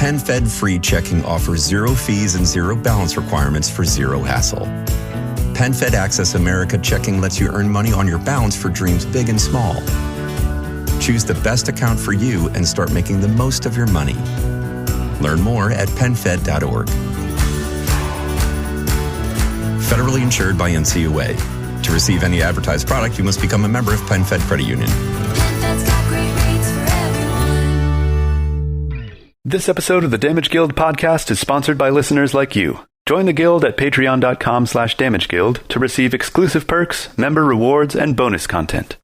PenFed Free Checking offers zero fees and zero balance requirements for zero hassle. PenFed Access America Checking lets you earn money on your balance for dreams big and small. Choose the best account for you and start making the most of your money. Learn more at penfed.org. Federally insured by NCUA. To receive any advertised product, you must become a member of PenFed Credit Union. PenFed's got great rates for everyone. This episode of the Damage Guild podcast is sponsored by listeners like you. Join the Guild at patreon.com/damageguild to receive exclusive perks, member rewards, and bonus content.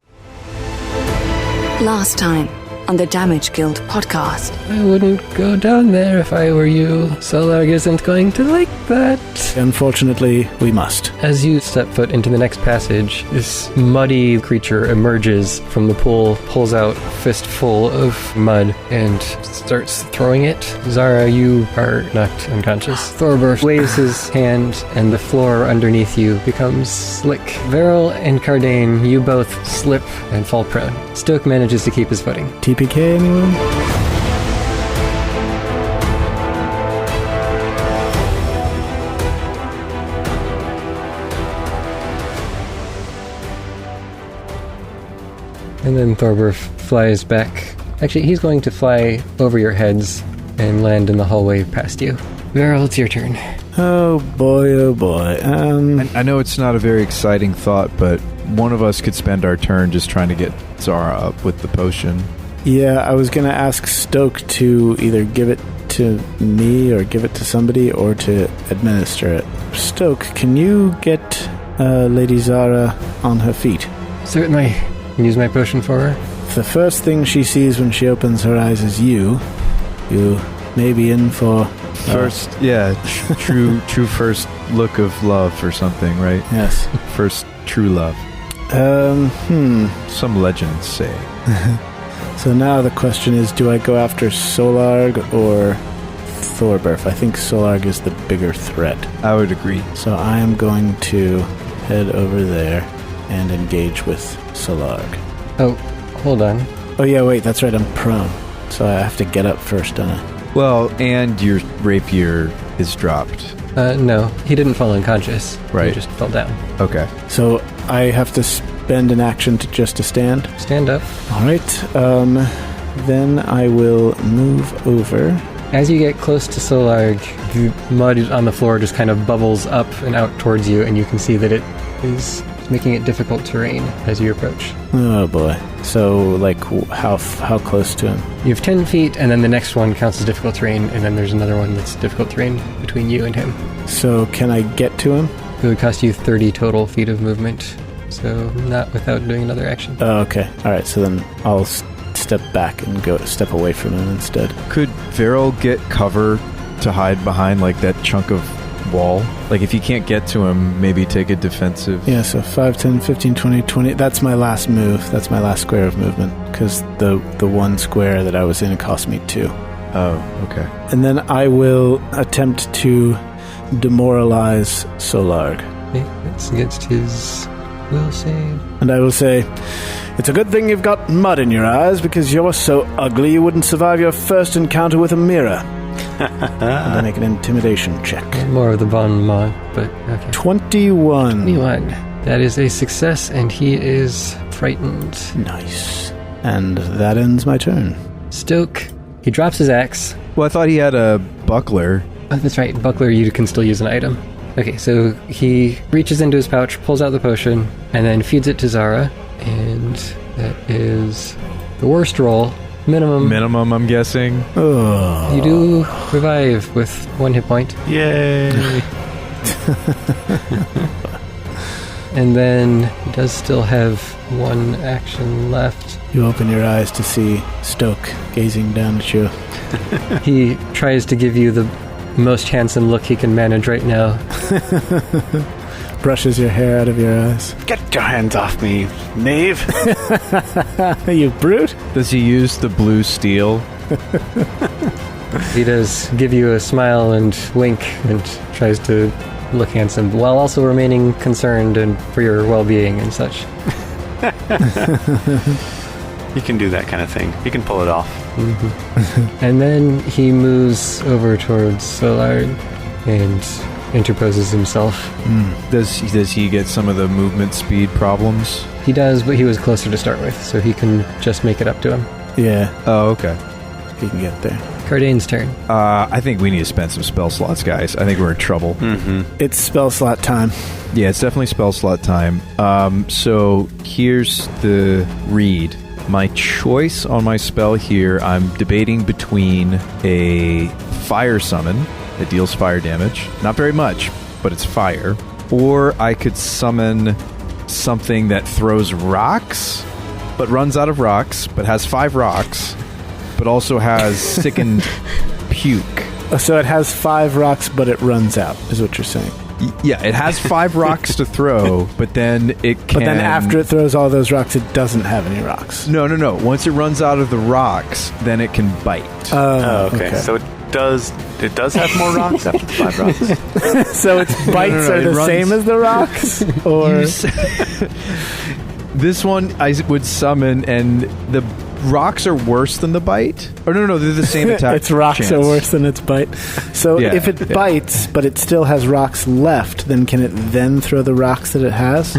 Last time on the Damage Guild podcast. I wouldn't go down there if I were you. Solarg isn't going to like that. Unfortunately, we must. As you step foot into the next passage, this muddy creature emerges from the pool, pulls out a fistful of mud, and starts throwing it. Zara, you are knocked unconscious. Thorber waves his hand, and the floor underneath you becomes slick. Verrol and Kardain, you both slip and fall prone. Stoke manages to keep his footing. TPK, anyone? And then Thorber flies back. Actually, he's going to fly over your heads and land in the hallway past you. Verrol, it's your turn. Oh boy. I know it's not a very exciting thought, but one of us could spend our turn just trying to get Zara up with the potion. Yeah, I was going to ask Stoke to either give it to me or give it to somebody or to administer it. Stoke, can you get Lady Zara on her feet? Certainly. Use my potion for her. The first thing she sees when she opens her eyes is you. You may be in for... First, true first look of love or something, right? Yes. First true love. Some legends say. So now the question is, do I go after Solarg or Thorberf? I think Solarg is the bigger threat. I would agree. So I am going to head over there and engage with Solarg. Oh, hold on. Oh yeah, wait, that's right, I'm prone. So I have to get up first, don't I? Well, and your rapier is dropped. No, he didn't fall unconscious. Right. He just fell down. Okay. So I have to spend an action to stand? Stand up. Alright, then I will move over. As you get close to Solarg, the mud on the floor just kind of bubbles up and out towards you, and you can see that it is making it difficult terrain as you approach. Oh boy. So, like, how close to him? You have 10 feet, and then the next one counts as difficult terrain, and then there's another one that's difficult terrain between you and him. So, can I get to him? It would cost you 30 total feet of movement, so not without doing another action. Oh, okay. Alright, so then I'll step back and step away from him instead. Could Verrol get cover to hide behind, like, that chunk of wall? Like, if you can't get to him, maybe take a defensive... Yeah, so 5, 10, 15, 20, 20... That's my last move. That's my last square of movement, because the one square that I was in cost me 2. Oh, okay. And then I will attempt to demoralize Solarg. Okay, that's against his will save. And I will say, it's a good thing you've got mud in your eyes, because you're so ugly you wouldn't survive your first encounter with a mirror. And I make an intimidation check. More of the bon mot, but okay. 21. 21. That is a success, and he is frightened. Nice. And that ends my turn. Stoke, he drops his axe. Well, I thought he had a buckler. Oh, that's right. Buckler, you can still use an item. Okay, so he reaches into his pouch, pulls out the potion, and then feeds it to Zara. And that is the worst roll. Minimum, I'm guessing. Oh. You do revive with 1 hit point. Yay! And then he does still have 1 action left. You open your eyes to see Stoke gazing down at you. He tries to give you the most handsome look he can manage right now. Brushes your hair out of your eyes. Get your hands off me, knave! You brute! Does he use the blue steel? He does give you a smile and wink and tries to look handsome while also remaining concerned and for your well-being and such. You can do that kind of thing. You can pull it off. And then he moves over towards Solard and interposes himself. Does he get some of the movement speed problems? He does, but he was closer to start with, so he can just make it up to him. Yeah, Oh, okay. he can get there. Kardain's turn. I think we need to spend some spell slots, guys. I think we're in trouble. It's spell slot time. Yeah, it's definitely spell slot time. So here's the read. My choice on my spell here, I'm debating between a fire summon that deals fire damage. Not very much, but it's fire. Or I could summon something that throws rocks, but runs out of rocks, but has 5 rocks, but also has sickened puke. So it has 5 rocks, but it runs out, is what you're saying. Yeah, it has 5 rocks to throw, but then it can... But then after it throws all those rocks, it doesn't have any rocks. No. Once it runs out of the rocks, then it can bite. Oh, okay. So it does have more rocks after the 5 rocks? So its bites are it the runs- same as the rocks? Or This one I would summon, and the rocks are worse than the bite? Or no, they're the same attack. its rocks chance. are worse than its bite. So Yeah, if it bites, but it still has rocks left, then can it then throw the rocks that it has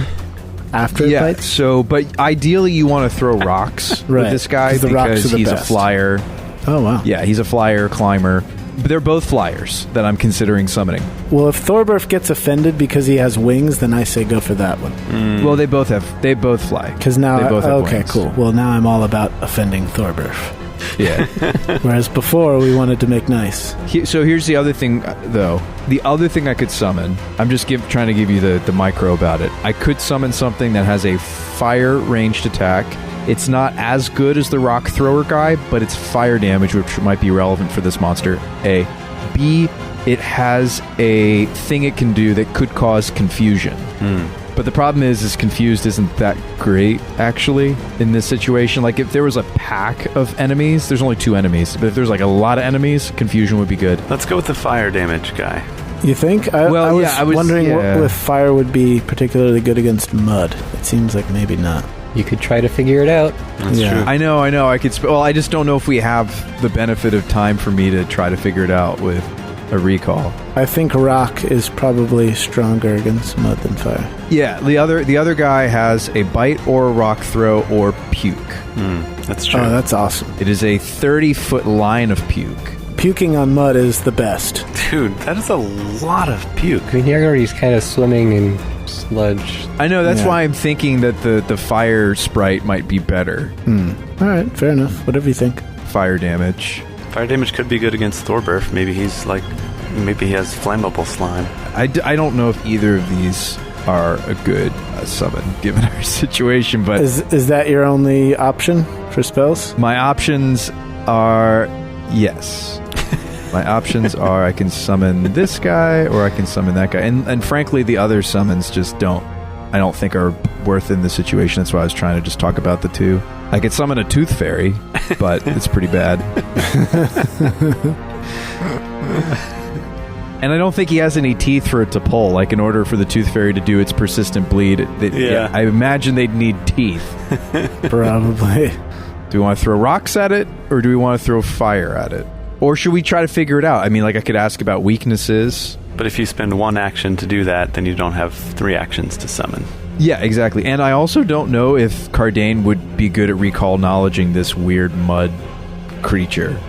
after it Yeah, bites? so, but ideally you want to throw rocks Right, with this guy 'cause the rocks because are the he's best. a flyer. Oh, wow. Yeah, he's a flyer, climber. But they're both flyers that I'm considering summoning. Well, if Thorberf gets offended because he has wings, then I say go for that one. Well, they both fly. Because now, they both have okay, wings. cool. Well, now I'm all about offending Thorberf. Yeah. Whereas before, we wanted to make nice. So here's the other thing, though. The other thing I could summon, I'm just trying to give you the micro about it. I could summon something that has a fire ranged attack. It's not as good as the rock thrower guy, but it's fire damage, which might be relevant for this monster. A. B. It has a thing it can do that could cause confusion. But the problem is confused isn't that great, actually, in this situation. Like, if there was a pack of enemies, there's only 2 enemies. But if there's, like, a lot of enemies, confusion would be good. Let's go with the fire damage guy. You think? I was wondering what with fire would be particularly good against mud. It seems like maybe not. You could try to figure it out. That's Yeah. true. I know. I could... Well, I just don't know if we have the benefit of time for me to try to figure it out with a recall. I think rock is probably stronger against mud than fire. Yeah, the other guy has a bite or a rock throw or puke. That's true. Oh, that's awesome. It is a 30-foot line of puke. Puking on mud is the best. Dude, that is a lot of puke. I mean, he already's kind of swimming in sludge. I know, that's Yeah. why I'm thinking that the fire sprite might be better. All right, fair enough. Whatever you think. Fire damage. Fire damage could be good against Thorberf. Maybe he has flammable slime. I don't know if either of these are a good summon, given our situation, but Is that your only option for spells? my options are... Yes. My options are I can summon this guy or I can summon that guy. And frankly, the other summons just I don't think are worth in the situation. That's why I was trying to just talk about the 2. I could summon a tooth fairy, but it's pretty bad. And I don't think he has any teeth for it to pull. Like, in order for the tooth fairy to do its persistent bleed, I imagine they'd need teeth. Probably. Do we want to throw rocks at it, or do we want to throw fire at it? Or should we try to figure it out? I mean, like, I could ask about weaknesses. But if you spend 1 action to do that, then you don't have 3 actions to summon. Yeah, exactly. And I also don't know if Kardain would be good at recall knowledging this weird mud creature.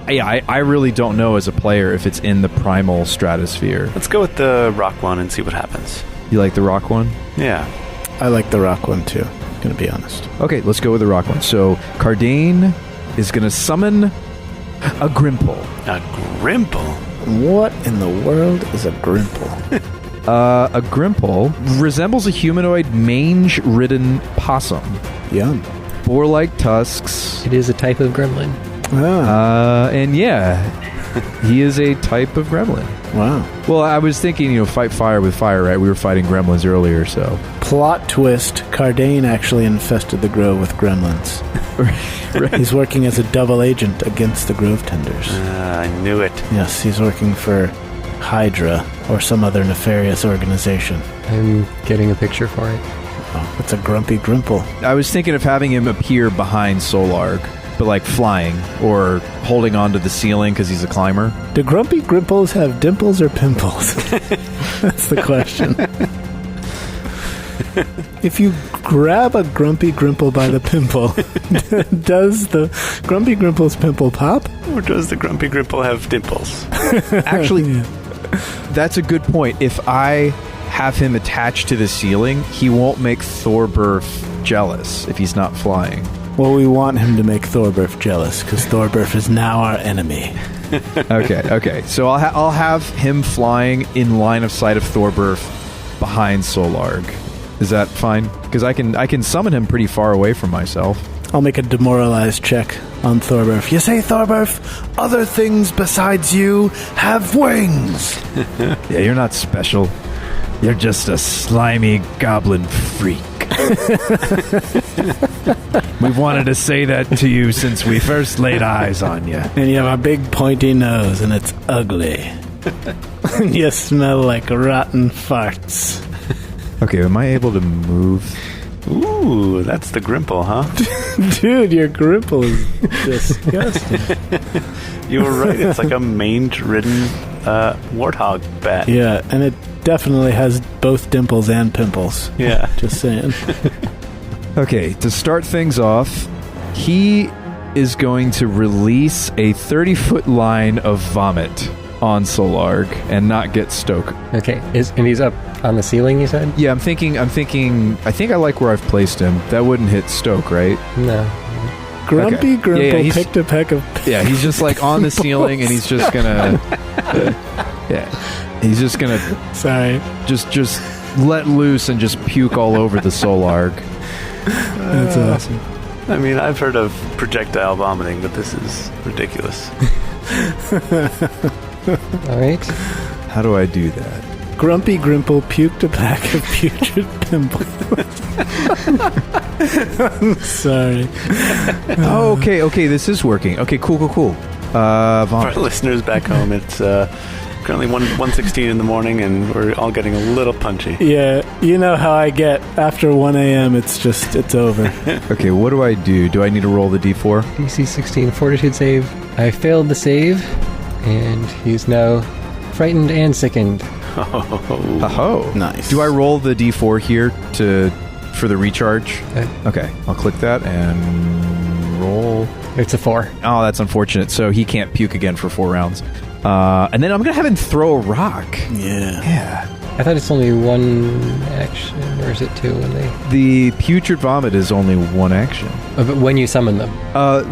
Yeah, I really don't know as a player if it's in the primal stratosphere. Let's go with the rock one and see what happens. You like the rock one? Yeah. I like the rock one too, gonna be honest. Okay, let's go with the rock one. So Kardain is going to summon a Grimple. A Grimple? What in the world is a grimple? A Grimple resembles a humanoid mange-ridden possum. Yum. Boar-like tusks. It is a type of gremlin. And yeah, he is a type of gremlin. Wow. Well, I was thinking, fight fire with fire, right? We were fighting gremlins earlier, so... Plot twist, Kardain actually infested the grove with gremlins. Right. He's working as a double agent against the grove tenders. I knew it. Yes, he's working for Hydra or some other nefarious organization. I'm getting a picture for it. Oh, it's a grumpy grimple. I was thinking of having him appear behind Solarg. but like flying or holding onto the ceiling because he's a climber. Do grumpy grimples have dimples or pimples? That's the question. If you grab a grumpy grimple by the pimple, does the grumpy grimple's pimple pop? Or does the grumpy grimple have dimples? Actually, that's a good point. If I have him attached to the ceiling, he won't make Thorberf jealous if he's not flying. Well, we want him to make Thorberf jealous, because Thorberf is now our enemy. Okay. So I'll have him flying in line of sight of Thorberf behind Solarg. Is that fine? Because I can summon him pretty far away from myself. I'll make a demoralized check on Thorberf. You say, Thorberf, other things besides you have wings. Yeah, you're not special. You're just a slimy goblin freak. We've wanted to say that to you since we first laid eyes on you. And you have a big pointy nose, and it's ugly. And you smell like rotten farts. Okay, am I able to move? Ooh, that's the grimple, huh? Dude, your grimple is disgusting. You were right. It's like a mange-ridden warthog bat. Yeah, and it definitely has both dimples and pimples. Yeah. Just saying. Okay, to start things off, he is going to release a 30-foot line of vomit on Solarg and not get Stoke. Okay, and he's up on the ceiling, you said? Yeah, I think I like where I've placed him. That wouldn't hit Stoke, right? No. Grumpy Okay. Grimple Yeah, picked a peck of Yeah, he's just like on the ceiling and he's just gonna he's just gonna Sorry. just let loose and just puke all over the Solarg. That's awesome. I mean, I've heard of projectile vomiting, but this is ridiculous. All right. How do I do that? Grumpy Grimple puked a pack of putrid pimples. I'm sorry. Oh, okay, this is working. Okay, cool. For our Vomit. listeners back home, it's currently 1:16 in the morning, and we're all getting a little punchy. Yeah, you know how I get. After 1 a.m., it's over. Okay, what do I do? Do I need to roll the d4? DC 16 fortitude save. I failed the save, and he's now frightened and sickened. Oh, Nice. Do I roll the d4 here for the recharge? Okay, I'll click that and roll. It's a 4. Oh, that's unfortunate. So he can't puke again for 4 rounds. And then I'm going to have him throw a rock. Yeah. I thought it's only 1 action, or is it 2 when they... The putrid vomit is only 1 action. Oh, but when you summon them.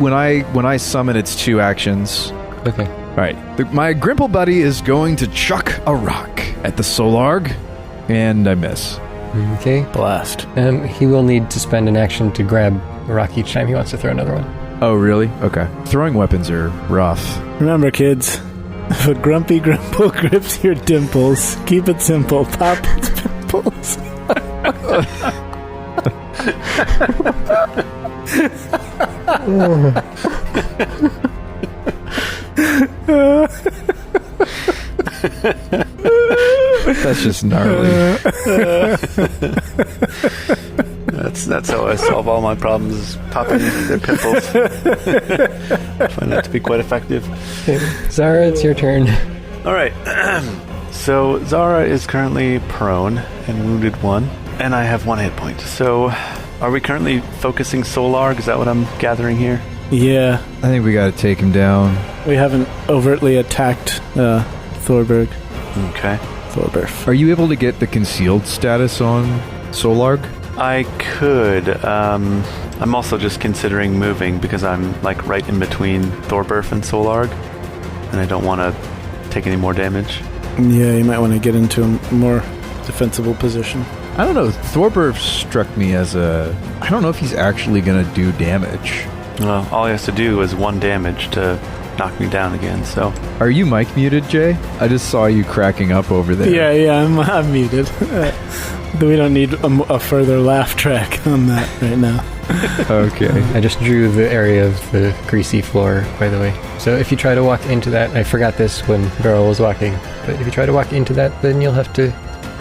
When I summon, it's 2 actions. Okay. All right. My Grimple buddy is going to chuck a rock at the Solarg, and I miss. Okay. Blast. He will need to spend an action to grab a rock each time he wants to throw another one. Oh, really? Okay. Throwing weapons are rough. Remember, kids, if a Grumpy Grimple grips your dimples, keep it simple. Pop its pimples. That's just gnarly. That's how I solve all my problems, is popping their pimples. I find that to be quite effective. Zara, it's your turn. All right. So Zara is currently prone and wounded 1, and I have 1 hit point. So are we currently focusing Solarg? Is that what I'm gathering here? Yeah, I think we got to take him down. we haven't overtly attacked Thorberg. Okay. Thorberf. Are you able to get the concealed status on Solarg? I could. I'm also just considering moving because I'm like right in between Thorberf and Solarg, and I don't want to take any more damage. Yeah, you might want to get into a more defensible position. I don't know. Thorberf struck me as I don't know if he's actually going to do damage. Well, all he has to do is 1 damage to knock me down again, so... Are you mic muted, Jay? I just saw you cracking up over there. Yeah, I'm muted. We don't need a further laugh track on that right now. Okay. I just drew the area of the greasy floor, by the way. So if you try to walk into that, I forgot this when Verrol was walking, but if you try to walk into that, then you'll have to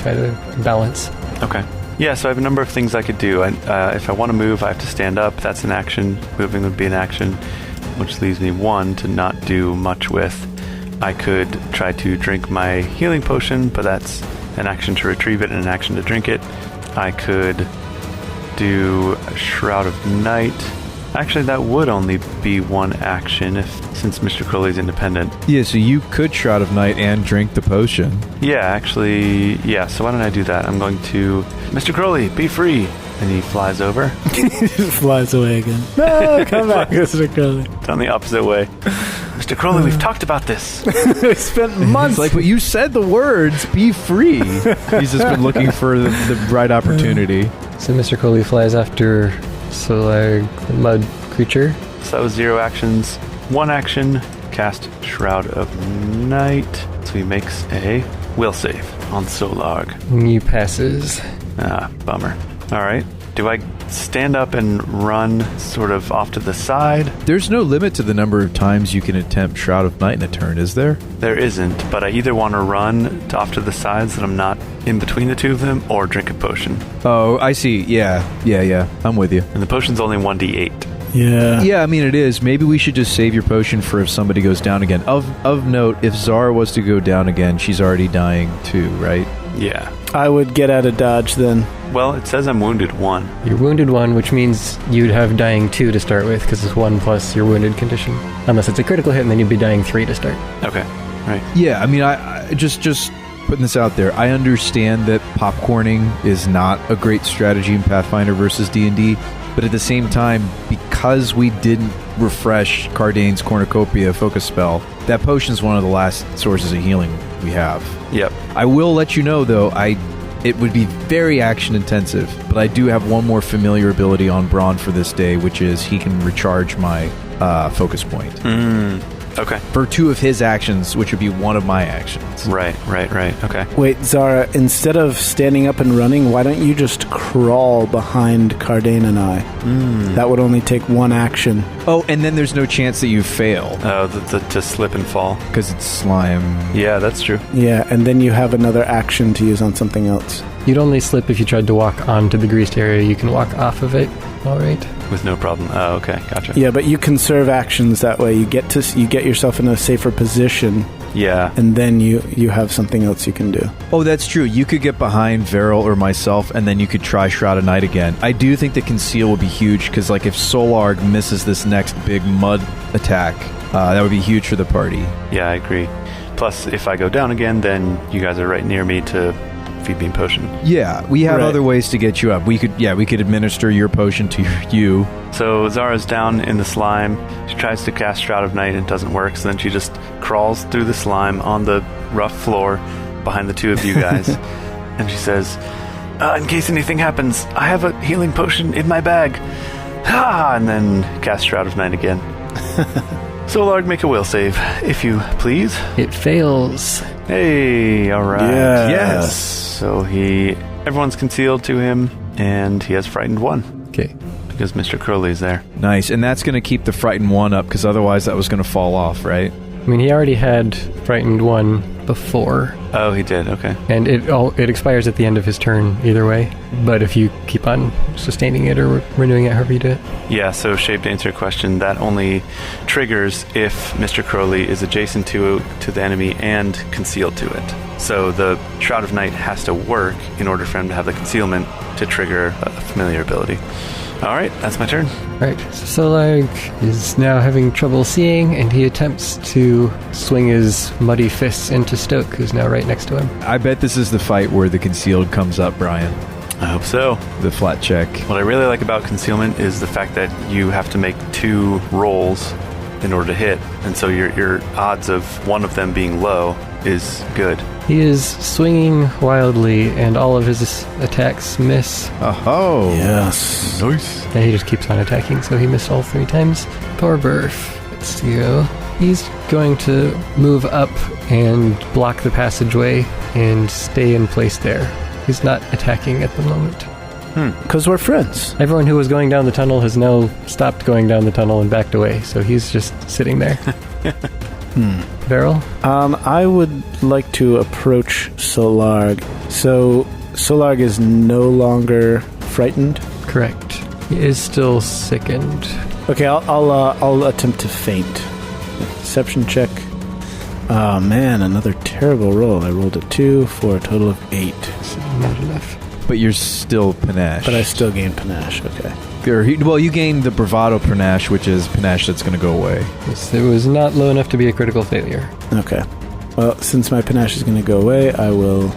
try to balance. Okay. Yeah, so I have a number of things I could do. If I want to move, I have to stand up. That's an action. Moving would be an action, which leaves me one to not do much with. I could try to drink my healing potion, but that's an action to retrieve it and an action to drink it. I could do Shroud of Night. Actually, that would only be one action since Mr. Crowley's independent. Yeah, so you could Shroud of Night and drink the potion. Yeah, actually, yeah, so why don't I do that? I'm going to... Mr. Crowley, be free! And he flies over. He just flies away again. No, come back, Mr. Crowley. Down the opposite way. Mr. Crowley, we've talked about this. We spent months. It's like, but you said the words, be free. He's just been looking for the right opportunity. So Mr. Crowley flies after Solar, the mud creature. So that was 0 actions. 1 action, cast Shroud of Night. So he makes a will save on Solarg. He passes. Ah, bummer. All right. Do I stand up and run sort of off to the side? There's no limit to the number of times you can attempt Shroud of Night in a turn, is there? There isn't, but I either want to run off to the side so that I'm not in between the two of them, or drink a potion. Oh, I see. Yeah. I'm with you. And the potion's only 1d8. Yeah. Yeah, I mean, it is. Maybe we should just save your potion for if somebody goes down again. Of note, if Zara was to go down again, she's already dying too, right? Yeah. I would get out of dodge then. Well, it says I'm wounded 1. You're wounded 1, which means you'd have dying 2 to start with, because it's 1 plus your wounded condition. Unless it's a critical hit, and then you'd be dying 3 to start. Okay. Right. Yeah, I mean, I just putting this out there. I understand that popcorning is not a great strategy in Pathfinder versus D&D, but at the same time, because we didn't refresh Kardain's Cornucopia focus spell, that potion is one of the last sources of healing we have. Yep. I will let you know, though, it would be very action intensive, but I do have one more familiar ability on Braun for this day, which is he can recharge my focus point. Okay. For 2 of his actions, which would be 1 of my actions. Right. Okay. Wait, Zara, instead of standing up and running, why don't you just crawl behind Kardain and I? That would only take 1 action. Oh, and then there's no chance that you fail, Oh, to slip and fall. because it's slime. Yeah, that's true. Yeah, and then you have another action to use on something else. You'd only slip if you tried to walk onto the greased area. You can walk off of it. All right. With no problem. Oh, okay. Gotcha. Yeah, but you conserve actions that way. You get yourself in a safer position, Yeah. and then you have something else you can do. Oh, that's true. You could get behind Verrol or myself, and then you could try Shroud of Night again. I do think that Conceal would be huge, because like if Solarg misses this next big mud attack, that would be huge for the party. Yeah, I agree. Plus, if I go down again, then you guys are right near me to feed beam potion. Yeah, we have Right. other ways to get you up. We could administer your potion to you. So Zara's down in the slime. She tries to cast Shroud of Night and it doesn't work, so then she just crawls through the slime on the rough floor behind the 2 of you guys. And she says, in case anything happens, I have a healing potion in my bag. And then cast Shroud of Night again. Solarg, make a will save, if you please. It fails. Hey, all right. Yes. So everyone's concealed to him, and he has frightened 1 Okay. because Mr. Crowley's there. Nice, and that's going to keep the frightened 1 up, because otherwise that was going to fall off, right? I mean, he already had frightened 1 before, Oh, he did. Okay. and it expires at the end of his turn either way. But if you keep on sustaining it or renewing it, however you do it. Yeah, so Shape, to answer your question, that only triggers if Mr. Crowley is adjacent to the enemy and concealed to it. So the Shroud of Night has to work in order for him to have the concealment to trigger a familiar ability. All right, that's my turn. Right, so Solarg is now having trouble seeing, and he attempts to swing his muddy fists into Stoke, who's now right next to him. I bet this is the fight where the concealed comes up, Brian. I hope so. The flat check. What I really like about concealment is the fact that you have to make 2 rolls in order to hit, and so your odds of one of them being low is good. He is swinging wildly, and all of his attacks miss. Oh, Yes. Nice. And he just keeps on attacking, so he missed all 3 times. Poor Burf. Let's go. He's going to move up and block the passageway and stay in place there. He's not attacking at the moment. Because we're friends. Everyone who was going down the tunnel has now stopped going down the tunnel and backed away, so he's just sitting there. Verrol? I would like to approach Solarg. So Solarg is no longer frightened. Correct. He is still sickened. Okay, I'll attempt to faint. Deception check. Oh man, another terrible roll. I rolled a 2 for a total of 8. So not enough. But you're still panache. But I still gain panache, okay. Well, you gain the bravado panache, which is panache that's going to go away. Yes, it was not low enough to be a critical failure. Okay. Well, since my panache is going to go away, I will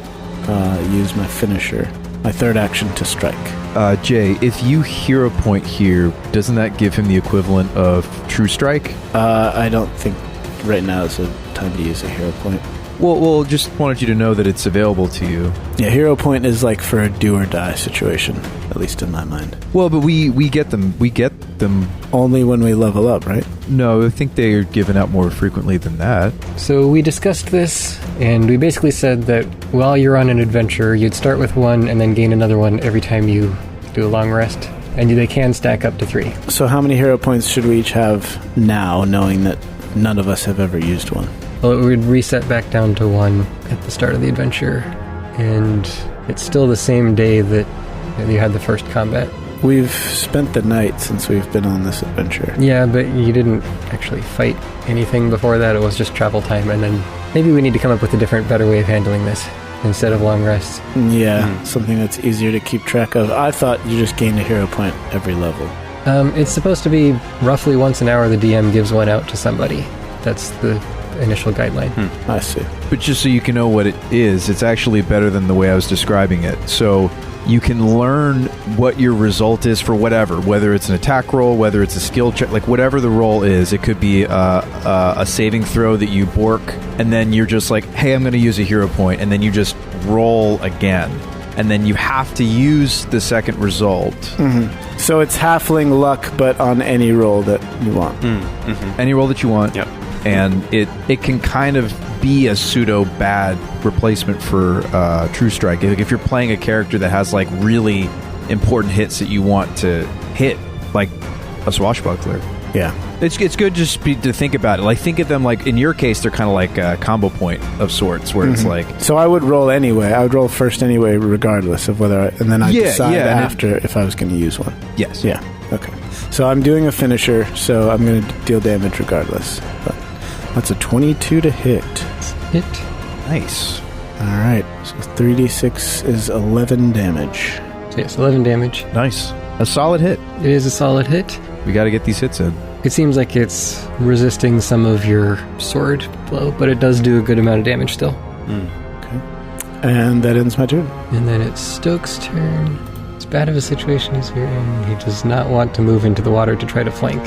use my finisher, my third action to strike. Jay, if you hero point here, doesn't that give him the equivalent of true strike? I don't think right now is the time to use a hero point. Well, just wanted you to know that it's available to you. Yeah, hero point is like for a do or die situation, at least in my mind. Well, but we get them. We get them only when we level up, right? No, I think they are given out more frequently than that. So we discussed this, and we basically said that while you're on an adventure, you'd start with one and then gain another one every time you do a long rest. And they can stack up to 3. So how many hero points should we each have now, knowing that none of us have ever used one? Well, it would reset back down to 1 at the start of the adventure, and it's still the same day that you had the first combat. We've spent the night since we've been on this adventure. Yeah, but you didn't actually fight anything before that. It was just travel time, and then maybe we need to come up with a different, better way of handling this instead of long rests. Yeah, something that's easier to keep track of. I thought you just gained a hero point every level. It's supposed to be roughly once an hour the DM gives one out to somebody. That's the initial guideline. I see. But just so you can know what it is, it's actually better than the way I was describing it. So you can learn what your result is for whatever, whether it's an attack roll, whether it's a skill check, like whatever the roll is. It could be a saving throw that you bork, and then you're just like, hey, I'm going to use a hero point, and then you just roll again. And then you have to use the second result. Mm-hmm. So it's halfling luck, but on any roll that you want. Any roll that you want. Yep. And it can kind of be a pseudo bad replacement for True Strike. Like if you're playing a character that has like really important hits that you want to hit, like a swashbuckler. Yeah, it's good just to think about it. Like think of them like in your case, they're kind of like a combo point of sorts, where it's like. So I would roll anyway. I would roll first anyway, regardless of whether, and then I decide after if I was going to use one. Yes. Yeah. Okay. So I'm doing a finisher, so I'm going to deal damage regardless. But that's a 22 to hit. Hit. Nice. All right. So 3d6 is 11 damage. So yes, 11 damage. Nice. A solid hit. It is a solid hit. We got to get these hits in. It seems like it's resisting some of your sword blow, but it does do a good amount of damage still. Okay. And that ends my turn. And then it's Stokes' turn. As bad of a situation as you're in, he does not want to move into the water to try to flank.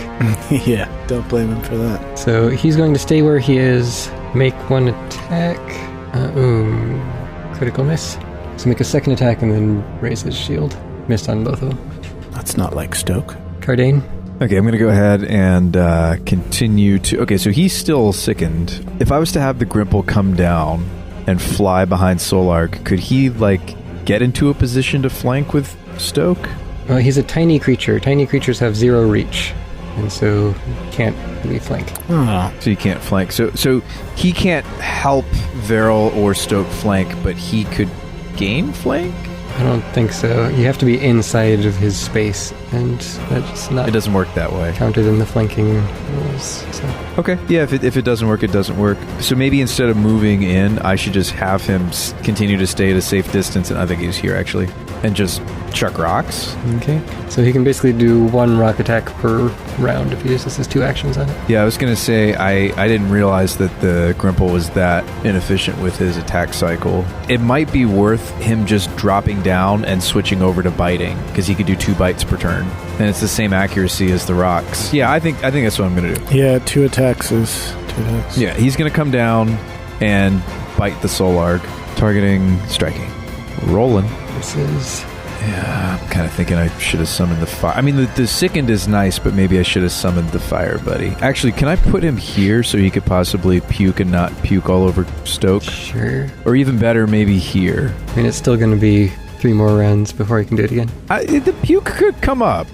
Yeah, don't blame him for that. So he's going to stay where he is, make one attack. Critical miss. So make a second attack and then raise his shield. Missed on both of them. That's not like Stoke. Kardain. Okay, I'm going to go ahead and continue to... Okay, so he's still sickened. If I was to have the Grimple come down and fly behind Solarg, could he, like, get into a position to flank with Stoke? Well, he's a tiny creature. Tiny creatures have 0 reach, and so can't really flank. Oh. So he can't flank. So he can't help Verrol or Stoke flank, but he could gain flank? I don't think so. You have to be inside of his space, and that's not... It doesn't work that way. Counted in the flanking rules. So. Okay. Yeah, if it doesn't work, it doesn't work. So maybe instead of moving in, I should just have him continue to stay at a safe distance, and I think he's here, actually, and just chuck rocks. Okay. So he can basically do 1 rock attack per round if he uses his 2 actions on it. Yeah, I was going to say, I didn't realize that the Grimple was that inefficient with his attack cycle. It might be worth him just dropping down and switching over to biting, because he could do 2 bites per turn, and it's the same accuracy as the rocks. Yeah, I think that's what I'm going to do. Yeah, 2 attacks is 2 attacks. Yeah, he's going to come down and bite the Solarg, targeting striking. Rolling. This is... Yeah, I'm kind of thinking I should have summoned the fire. I mean, the sickened is nice, but maybe I should have summoned the fire buddy. Actually, can I put him here so he could possibly puke and not puke all over Stoke? Sure. Or even better, maybe here. I mean, it's still going to be 3 more rounds before he can do it again. The puke could come up.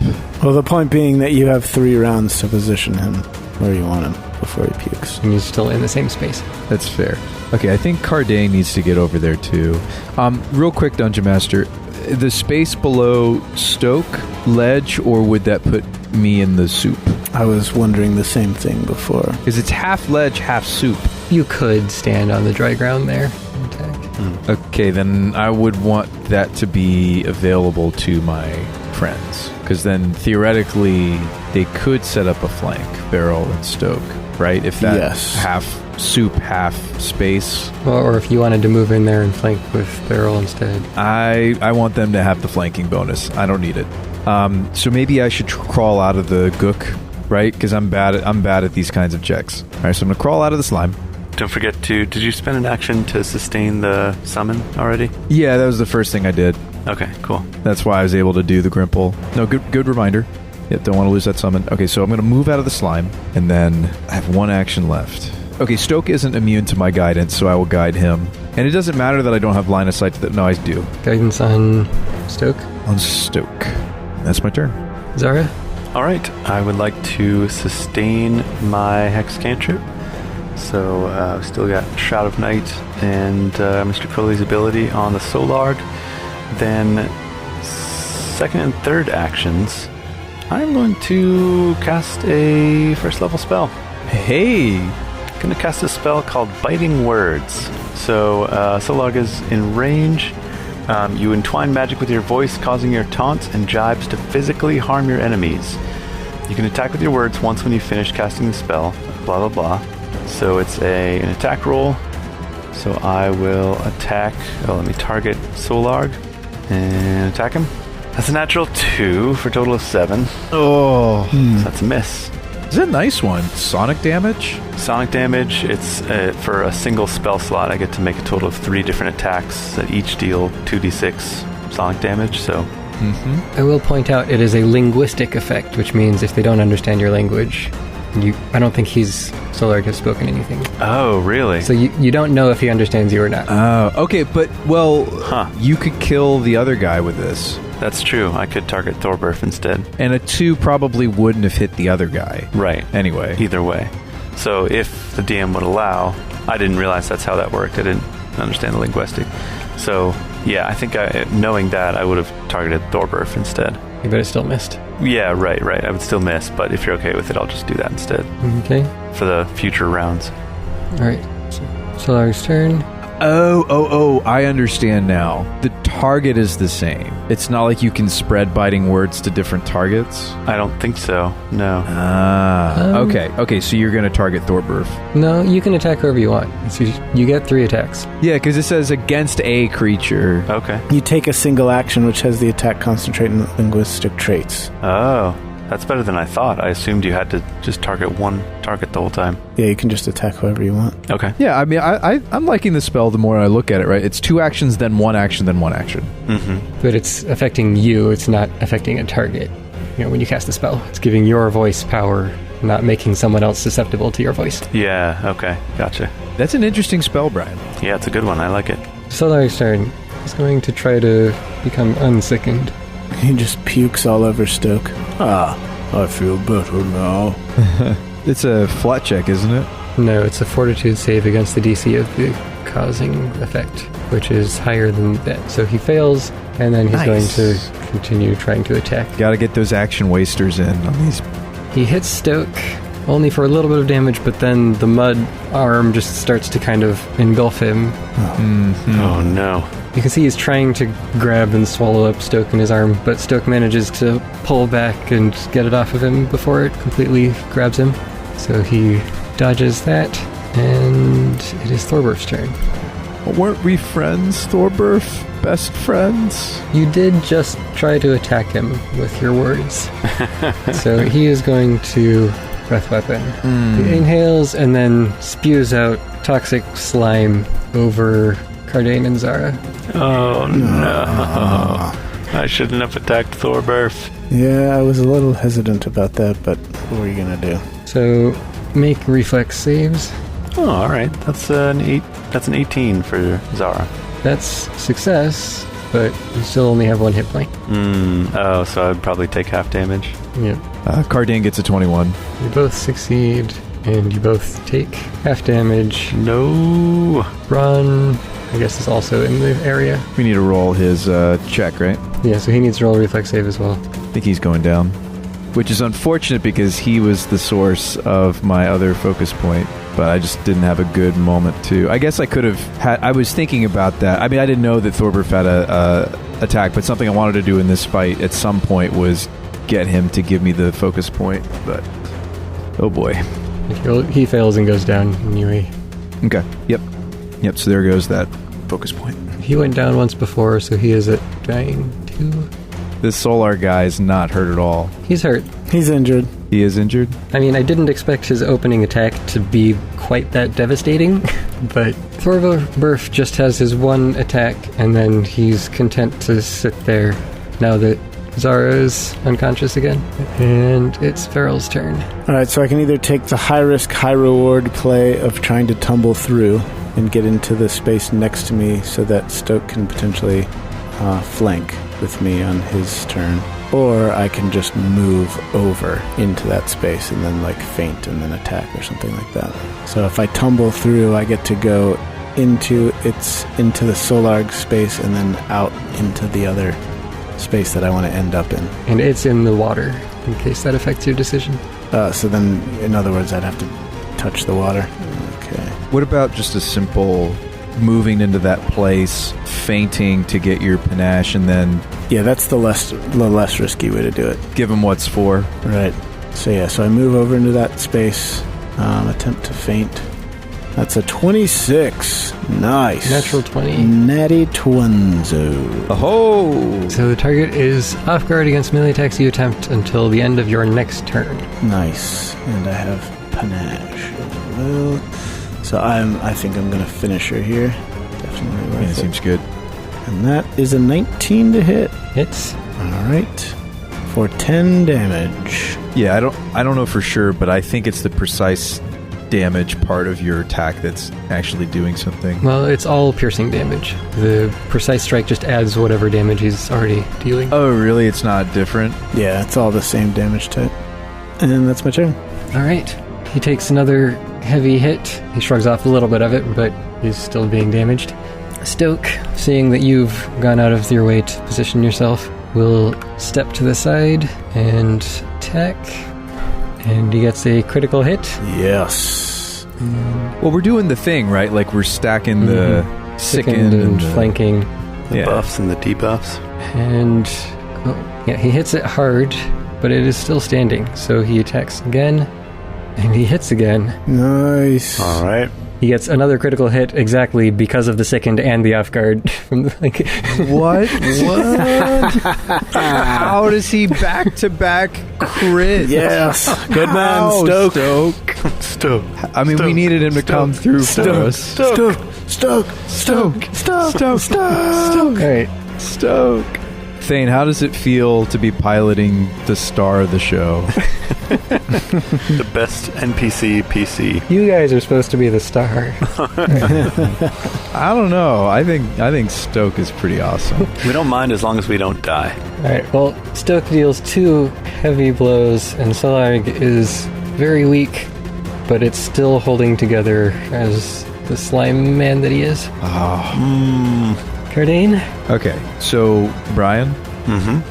Well, the point being that you have 3 rounds to position him where you want him. before he pukes. And he's still in the same space. That's fair. Okay, I think Kardain needs to get over there too. Real quick, Dungeon Master, the space below Stoke, ledge, or would that put me in the soup? I was wondering the same thing before. Because it's half ledge, half soup. You could stand on the dry ground there and attack. Okay, then I would want that to be available to my friends. Because then, theoretically, they could set up a flank, Verrol and Stoke, right? If that's half soup, half space. Or if you wanted to move in there and flank with Verrol instead. I want them to have the flanking bonus. I don't need it. So maybe I should crawl out of the gook, right? Because I'm bad at these kinds of checks. All right, so I'm gonna crawl out of the slime. Don't forget to... Did you spend an action to sustain the summon already? Yeah, that was the first thing I did. Okay, cool. That's why I was able to do the Grimple. No, good reminder. Yep, don't want to lose that summon. Okay, so I'm going to move out of the slime, and then I have one action left. Okay, Stoke isn't immune to my guidance, so I will guide him. And it doesn't matter that I don't have line of sight to that. No, I do. Guidance on Stoke. On Stoke. That's my turn. Zara? All right, I would like to sustain my Hex Cantrip. So, still got Shroud of Night and Mr. Crowley's ability on the Solard. Then, second and third actions, I'm going to cast a first level spell. Hey! I'm going to cast a spell called Biting Words. So, Solard is in range. You entwine magic with your voice, causing your taunts and jibes to physically harm your enemies. You can attack with your words once when you finish casting the spell. Blah, blah, blah. So it's an attack roll. So I will attack. Oh, let me target Solard and attack him. That's a natural 2 for a total of 7. Oh. So that's a miss. Is that a nice one? Sonic damage? Sonic damage, it's for a single spell slot. I get to make a total of 3 different attacks that each deal 2d6 sonic damage. So I will point out it is a linguistic effect, which means if they don't understand your language, I don't think Solard has spoken anything. Oh, really? So you don't know if he understands you or not. Oh, okay, but, you could kill the other guy with this. That's true. I could target Thorberf instead. And a 2 probably wouldn't have hit the other guy. Right. Anyway. Either way. So if the DM would allow, I didn't realize that's how that worked. I didn't understand the linguistic. So, yeah, I think knowing that, I would have targeted Thorberf instead. But it still missed. Yeah, right. I would still miss, but if you're okay with it, I'll just do that instead. Okay. For the future rounds. All right. Solar's turn. Oh, I understand now. The target is the same. It's not like you can spread biting words to different targets? I don't think so, no. Okay, so you're going to target Thorberf. No, you can attack whoever you want. So you get 3 attacks. Yeah, because it says against a creature. Okay. You take a single action which has the attack concentrate in linguistic traits. Oh, that's better than I thought. I assumed you had to just target one target the whole time. Yeah, you can just attack whoever you want. Okay. Yeah, I mean, I'm liking the spell the more I look at it, right? It's 2 actions, then 1 action, then 1 action. Mm-hmm. But it's affecting you. It's not affecting a target. You know, when you cast the spell, it's giving your voice power, not making someone else susceptible to your voice. Yeah, okay. Gotcha. That's an interesting spell, Brian. Yeah, it's a good one. I like it. Solar's turn. He's going to try to become unsickened. He just pukes all over Stoke. I feel better now. It's a flat check, isn't it? No, it's a fortitude save against the DC of the causing effect, which is higher than that. So he fails, and then he's going to continue trying to attack. Gotta get those action wasters in on these. He hits Stoke, only for a little bit of damage, but then the mud arm just starts to kind of engulf him. Oh, no. You can see he's trying to grab and swallow up Stoke in his arm, but Stoke manages to pull back and get it off of him before it completely grabs him. So he dodges that, and it is Thorberf's turn. Weren't we friends, Thorberf? Best friends? You did just try to attack him with your words. So he is going to breath weapon. He inhales and then spews out toxic slime over Kardain and Zara. Oh, no. I shouldn't have attacked Thorberf. Yeah, I was a little hesitant about that, but what were you going to do? So make reflex saves. Oh, all right. That's an 18 for Zara. That's success, but you still only have 1 hit point. Oh, so I'd probably take half damage. Yeah. Kardain gets a 21. You both succeed, and you both take half damage. No. Run, I guess, is also in the area. We need to roll his check, right? Yeah, so he needs to roll a reflex save as well. I think he's going down. Which is unfortunate because he was the source of my other focus point. But I just didn't have a good moment to... I guess I could have had... I was thinking about that. I mean, I didn't know that Thorberf had a attack, but something I wanted to do in this fight at some point was get him to give me the focus point. But, oh boy. He fails and goes down anyway. Okay, yep, so there goes that focus point. He went down once before, so he is at dying 2. This Solar guy is not hurt at all. He's hurt. He's injured. He is injured? I mean, I didn't expect his opening attack to be quite that devastating, but Thorberf just has his one attack, and then he's content to sit there now that Zara is unconscious again. And it's Verrol's turn. Alright, so I can either take the high-risk, high-reward play of trying to tumble through and get into the space next to me so that Stoke can potentially flank with me on his turn, or I can just move over into that space and then feint and then attack or something like that. So if I tumble through, I get to go into the Solarg space and then out into the other space that I want to end up in. And it's in the water, in case that affects your decision. So then, in other words, I'd have to touch the water. Okay. What about just a simple moving into that place, feinting to get your panache, and then... Yeah, that's the less risky way to do it. Give him what's for. Right. So I move over into that space, attempt to feint. That's a 26. Nice. Natural 20. Natty twinzo. Oh! So the target is off guard against melee attacks you attempt until the end of your next turn. Nice. And I have panache as well. So I think I'm going to finish her here. Definitely worth it. Seems good. And that is a 19 to hit. Hits. All right. For 10 damage. Yeah, I don't know for sure, but I think it's the precise damage part of your attack that's actually doing something. Well, it's all piercing damage. The precise strike just adds whatever damage he's already dealing. Oh, really? It's not different? Yeah, it's all the same damage type. And that's my turn. All right. He takes another heavy hit. He shrugs off a little bit of it, but he's still being damaged. Stoke, seeing that you've gone out of your way to position yourself, will step to the side and attack. And he gets a critical hit. Yes. Well, we're doing the thing, right? Like we're stacking the sickened and flanking. The buffs and the debuffs. And he hits it hard, but it is still standing. So he attacks again, and he hits again. Nice. All right. He gets another critical hit exactly because of the sickened and the off guard from the What? How does he back-to-back crit? Yes. Good man, Stoke. Stoke. I mean, we needed him to come through for us. Stoke. All right. Stoke. Thane, how does it feel to be piloting the star of the show? The best NPC PC. You guys are supposed to be the star. I don't know. I think Stoke is pretty awesome. We don't mind as long as we don't die. All right. Well, Stoke deals 2 heavy blows, and Solarg is very weak, but it's still holding together as the slime man that he is. Kardain? Okay, so Brian,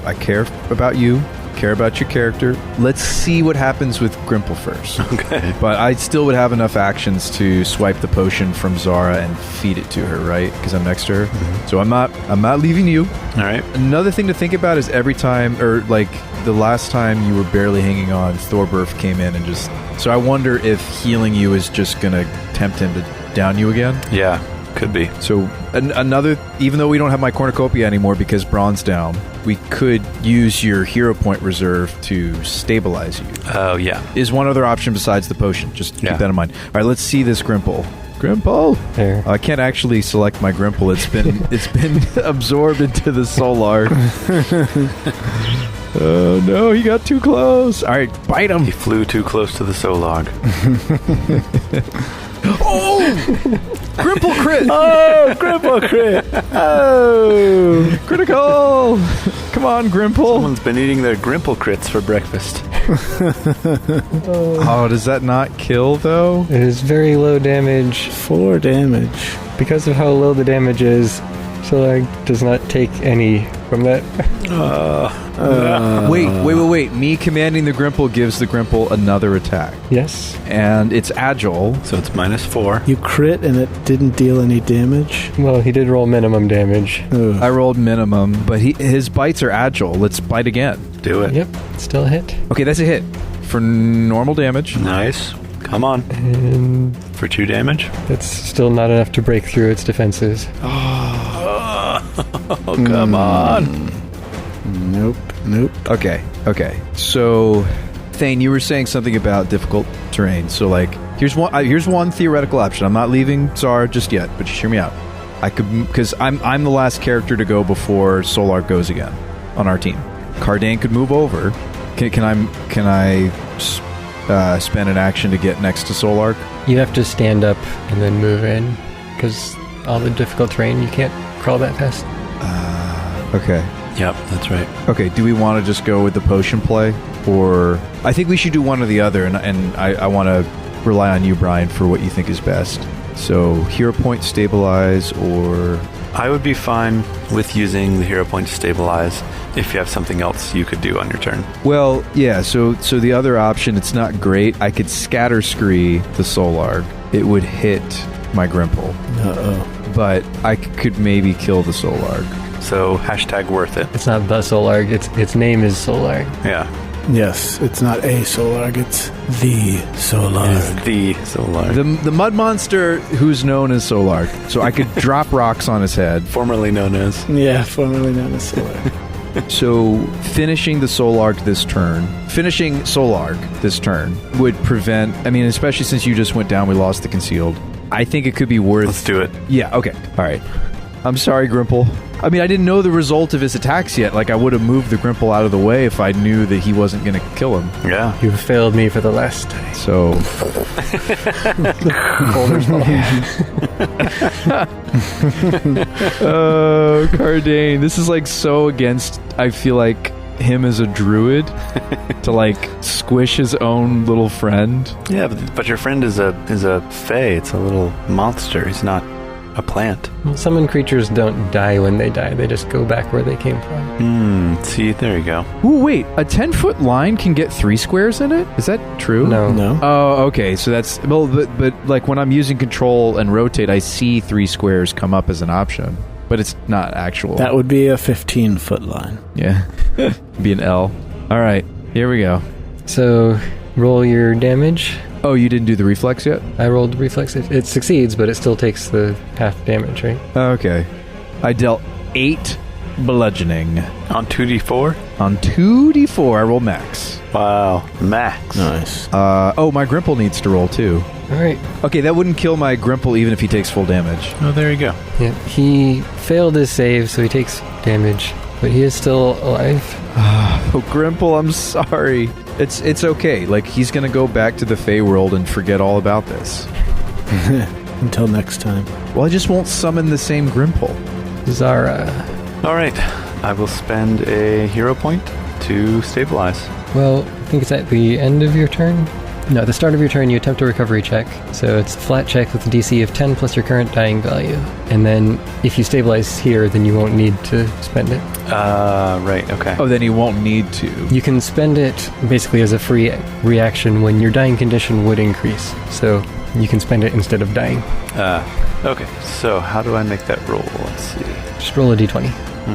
I care about you, care about your character. Let's see what happens with Grimple first. Okay. But I still would have enough actions to swipe the potion from Zara and feed it to her, right? Because I'm next to her. So I'm not leaving you. All right. Another thing to think about is every time, or like the last time you were barely hanging on, Thorberf came in and just... So I wonder if healing you is just going to tempt him to down you again. Yeah, could be. So another, even though we don't have my cornucopia anymore because Braun's down, we could use your hero point reserve to stabilize you. Oh, yeah. Is one other option besides the potion. Just keep that in mind. All right, let's see this Grimple. There. I can't actually select my Grimple. It's been absorbed into the Solar. Oh no, he got too close. All right, bite him. He flew too close to the Solog. Oh! Grimple crit! Oh, Grimple crit! Oh! Critical! Come on, Grimple. Someone's been eating their Grimple crits for breakfast. Oh, does that not kill, though? It is very low damage. 4 damage. Because of how low the damage is, Solar does not take any from that. Wait. Me commanding the Grimple gives the Grimple another attack. Yes. And it's agile. So it's -4. You crit and it didn't deal any damage? Well, he did roll minimum damage. Ugh. I rolled minimum, but his bites are agile. Let's bite again. Do it. Yep, still a hit. Okay, that's a hit. For normal damage. Nice. Come on. And For 2 damage. that's still not enough to break through its defenses. Oh, come on. Nope. Okay. So, Thane, you were saying something about difficult terrain. So, like, here's one theoretical option. I'm not leaving Zara just yet, but just hear me out. I could, because I'm the last character to go before Solar goes again on our team. Kardain could move over. Can I spend an action to get next to Solark? You have to stand up and then move in, because all the difficult terrain, you can't crawl that fast. Okay. Yep, that's right. Okay, do we want to just go with the potion play? Or I think we should do one or the other, and I want to rely on you, Brian, for what you think is best. So, hero point stabilize, or... I would be fine with using the hero point to stabilize if you have something else you could do on your turn. Well, yeah, so the other option, it's not great. I could scatter scree the Solarg. It would hit my Grimple. Uh-oh. But I could maybe kill the Solarg. So, #worth it. It's not the Solarg, its name is Solarg. Yeah. Yes, it's not a Solarg, it's the Solarg. It's the Solar. The mud monster who's known as Solarg. So I could drop rocks on his head. Formerly known as. Yeah, formerly known as Solarg. So finishing the Solarg this turn would prevent, I mean, especially since you just went down, we lost the concealed. I think it could be worth... Let's do it. Yeah, okay. All right. I'm sorry, Grimple. I mean, I didn't know the result of his attacks yet. Like, I would have moved the Grimple out of the way if I knew that he wasn't going to kill him. Yeah. You failed me for the last time. So... Oh, Kardain. This is, like, so against, I feel like, him as a druid to, like, squish his own little friend. Yeah, but your friend is a fae. It's a little monster. He's not a plant. Well, summon creatures don't die when they die. They just go back where they came from. See, there you go. Ooh, wait. A 10-foot line can get 3 squares in it? Is that true? No. Oh, okay. So that's... Well, but like, when I'm using control and rotate, I see 3 squares come up as an option. But it's not actual. That would be a 15-foot line. Yeah. Be an L. All right. Here we go. So, roll your damage. Oh, you didn't do the reflex yet? I rolled reflex. It succeeds, but it still takes the half damage, right? Okay. I dealt 8 bludgeoning. On 2d4? On 2d4, I roll max. Wow. Max. Nice. Oh, my Grimple needs to roll too. All right. Okay, that wouldn't kill my Grimple even if he takes full damage. Oh, there you go. Yeah, he failed his save, so he takes damage, but he is still alive. Oh, Grimple, I'm sorry. It's okay. Like, he's gonna go back to the Fey world and forget all about this. Until next time. Well, I just won't summon the same Grimple. Zara. All right. I will spend a hero point to stabilize. Well, I think it's at the end of your turn. No, at the start of your turn, you attempt a recovery check. So it's a flat check with a DC of 10 plus your current dying value. And then if you stabilize here, then you won't need to spend it. Right, okay. Oh, then he won't need to. You can spend it basically as a free reaction when your dying condition would increase. So you can spend it instead of dying. Okay, so how do I make that roll? Let's see. Just roll a d20.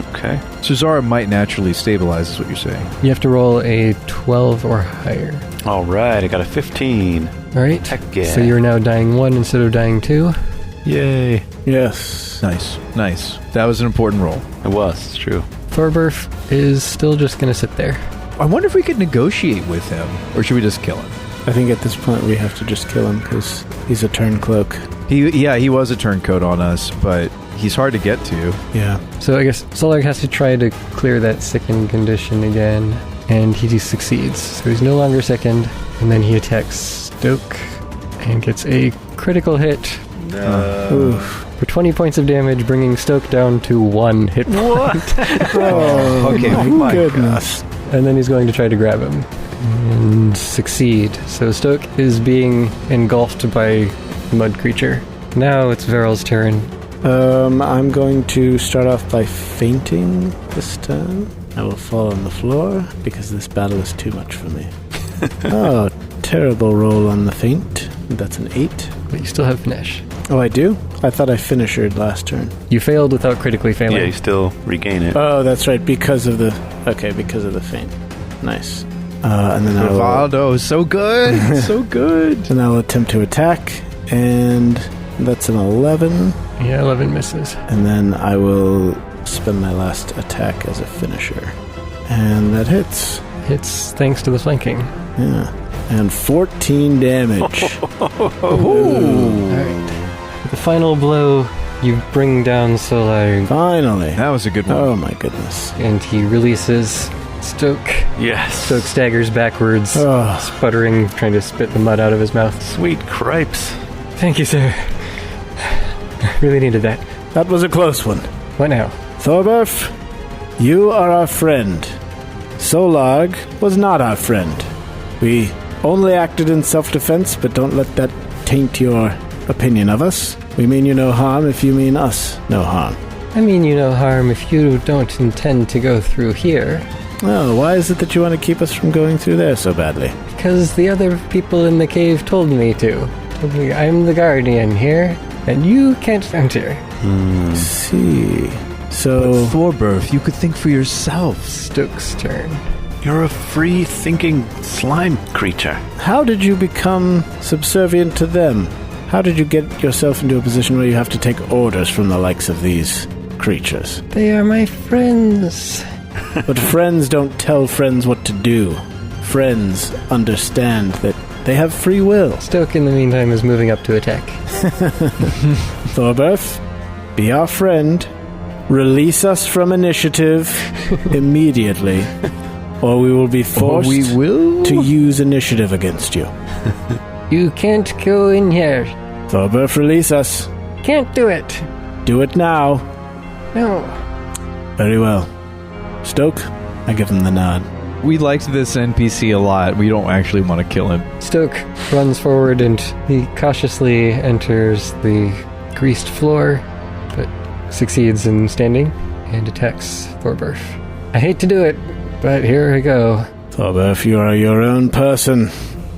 Okay. So Zara might naturally stabilize, is what you're saying. You have to roll a 12 or higher. All right, I got a 15. All right. Heck yeah. So you're now dying 1 instead of dying 2. Yay. Yes. Nice. That was an important roll. It was, it's true. Thorberf is still just going to sit there. I wonder if we could negotiate with him, or should we just kill him? I think at this point we have to just kill him because he's a turncloak. He was a turncoat on us, but he's hard to get to. Yeah. So I guess Solarg has to try to clear that sickened condition again, and he succeeds. So he's no longer sickened, and then he attacks Stoke and gets a critical hit for 20 points of damage, bringing Stoke down to 1 hit point. What? Oh, Okay, my my goodness. And then he's going to try to grab him. and succeed. So Stoke is being engulfed by the mud creature. Now it's Verrol's turn. I'm going to start off by fainting this time. I will fall on the floor because this battle is too much for me. Oh, terrible roll on the feint. That's an 8. But you still have finish. Oh, I do? I thought I finished last turn. You failed without critically failing. Yeah, you still regain it. Oh, that's right, because of the feint. Nice. And then Rivaldo, so good. So good. and I'll attempt to attack, and that's an 11. Yeah, 11 misses. And then I will spend my last attack as a finisher. And that hits. Hits thanks to the flanking. Yeah. And 14 damage. Alright. The final blow, you bring down Solar, Finally. That was a good one. Oh my goodness. and he releases Stoke. Yes. Stoke staggers backwards, Oh. sputtering, trying to spit the mud out of his mouth. Sweet cripes. Thank you, sir. Really needed that. That was a close one. What now? Thorberf, you are our friend. Solarg was not our friend. We only acted in self-defense, but don't let that taint your opinion of us. We mean you no harm if you mean us no harm. I mean you no harm if you don't intend to go through here, Oh, why is it that you want to keep us from going through there so badly? because the other people in the cave told me to. Told me I'm the guardian here, and you can't enter. See. So, Thorberf, you could think for yourself. Stoke's turn. You're a free-thinking slime creature. how did you become subservient to them? How did you get yourself into a position where you have to take orders from the likes of these creatures? They are my friends. But friends don't tell friends what to do. Friends understand that they have free will. Stoke, in the meantime, is moving up to attack. Thorberf, be our friend. Release us from initiative immediately, or we will be forced to use initiative against you. You can't go in here. Thorberf, release us. Can't do it. Do it now. No. Very well. Stoke, I give him the nod. We liked this NPC a lot. We don't actually want to kill him. Stoke runs forward and he cautiously enters the greased floor, but succeeds in standing and attacks Thorberf. I hate to do it, but here I go. Thorberf, you are your own person.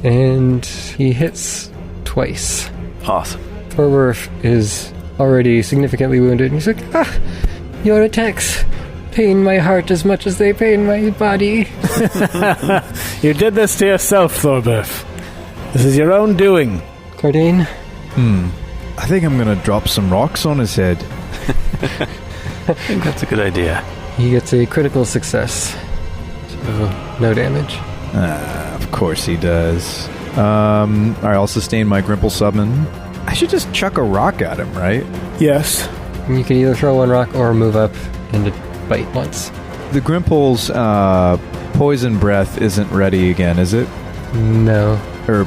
And he hits twice. Awesome. Thorberf is already significantly wounded. He's like, your attacks pain my heart as much as they pain my body. You did this to yourself, Thorberf. This is your own doing. Kardain, I think I'm going to drop some rocks on his head. I think that's a good idea. he gets a critical success. So, no damage. Of course he does. Alright, I'll sustain my Grimple summon. I should just chuck a rock at him, right? Yes. You can either throw one rock or move up and bite once. The Grimple's poison breath isn't ready again, is it? No. Or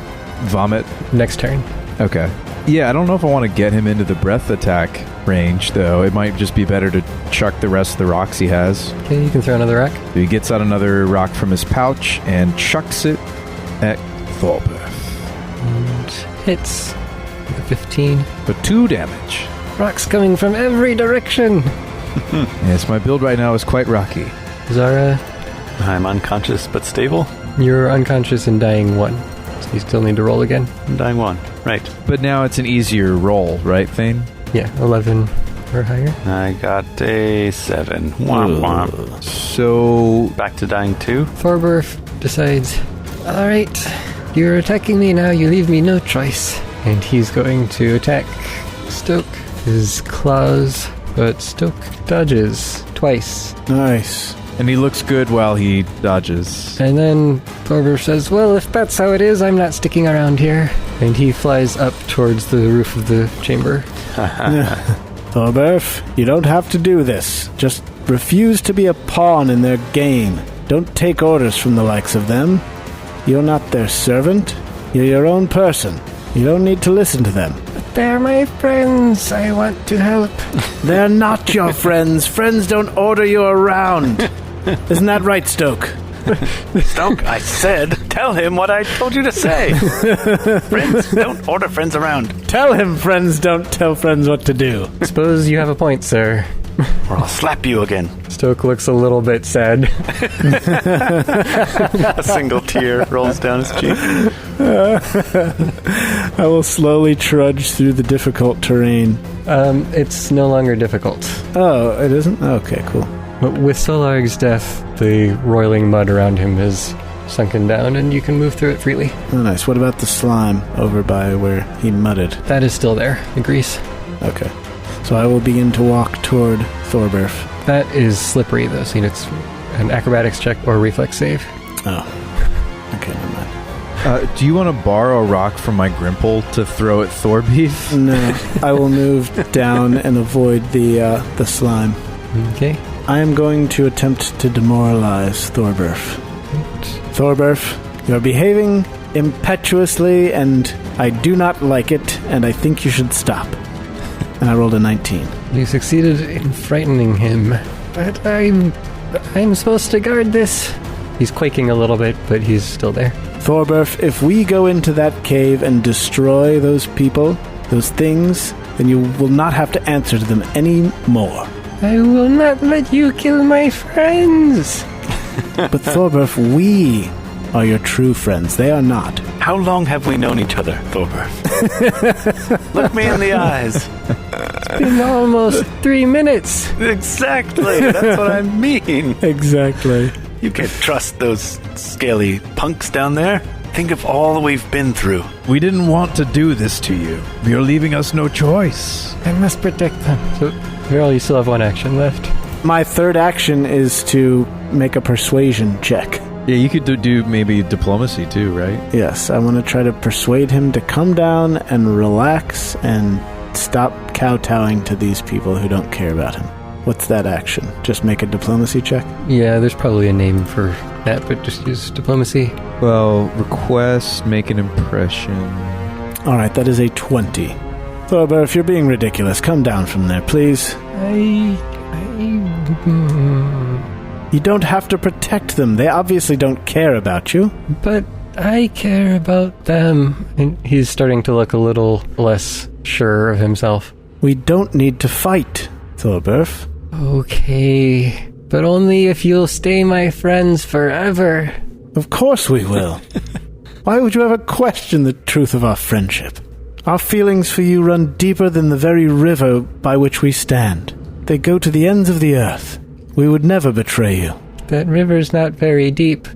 vomit? Next turn. Okay. Yeah, I don't know if I want to get him into the breath attack range, though. It might just be better to chuck the rest of the rocks he has. Okay, you can throw another rock. So he gets out another rock from his pouch and chucks it at Thorberf. And hits. With a 15. For 2 damage. Rocks coming from every direction. Yes, my build right now is quite rocky. Zara, I'm unconscious but stable. you're unconscious and dying 1. So you still need to roll again. I'm dying 1. Right. But now it's an easier roll, right, Thane? Yeah, 11 or higher. I got a 7. Womp womp. So, Back to dying 2. Thorberf decides, alright, you're attacking me now, you leave me no choice. And he's going to attack Stoke. His claws, but Stoke dodges twice. Nice. and he looks good while he dodges. And then Thorberf says, well, if that's how it is, I'm not sticking around here. And he flies up towards the roof of the chamber. Thorberf, you don't have to do this. Just refuse to be a pawn in their game. Don't take orders from the likes of them. You're not their servant. You're your own person. You don't need to listen to them. But they're my friends. I want to help. They're not your friends. Friends don't order you around. Isn't that right, Stoke? Stoke, I said, tell him what I told you to say. Friends, don't order friends around. Tell him friends don't tell friends what to do. Suppose you have a point, sir. Or I'll slap you again. Stoke looks a little bit sad. A single tear rolls down his cheek. I will slowly trudge through the difficult terrain. It's no longer difficult. Oh, it isn't? Okay, cool. But with Solarg's death, the roiling mud around him has sunken down, and you can move through it freely. Oh, nice. What about the slime over by where he mudded? That is still there, the grease. Okay. So I will begin to walk toward Thorberf. That is slippery, though, so it's an acrobatics check or reflex save. Oh. Okay, never mind. Do you want to borrow a rock from my Grimple to throw at Thorbeef? No, I will move down and avoid the slime. Okay. I am going to attempt to demoralize Thorberf. Thorberf, you're behaving impetuously, and I do not like it, and I think you should stop. And I rolled a 19. You succeeded in frightening him, but I'm supposed to guard this. He's quaking a little bit, but he's still there. Thorberf, if we go into that cave and destroy those people, those things, then you will not have to answer to them anymore. I will not let you kill my friends. But Thorberf, we are your true friends. They are not. How long have we known each other, Thorberf? Look me in the eyes. It's been almost 3 minutes. Exactly. That's what I mean. Exactly. You can't trust those scaly punks down there. Think of all we've been through. We didn't want to do this to you. You're leaving us no choice. I must protect them. So, Verrol, you still have one action left. My third action is to make a persuasion check. Yeah, you could do maybe diplomacy too, right? Yes, I want to try to persuade him to come down and relax and stop kowtowing to these people who don't care about him. What's that action? Just make a diplomacy check? Yeah, there's probably a name for that, but just use diplomacy. Well, request, make an impression. Alright, that is a 20. Thorber, if you're being ridiculous, come down from there, please. You don't have to protect them. They obviously don't care about you. But I care about them. And he's starting to look a little less sure of himself. We don't need to fight, Thorberf. Okay, but only if you'll stay my friends forever. Of course we will. Why would you ever question the truth of our friendship? Our feelings for you run deeper than the very river by which we stand. They go to the ends of the earth. We would never betray you. That river's not very deep.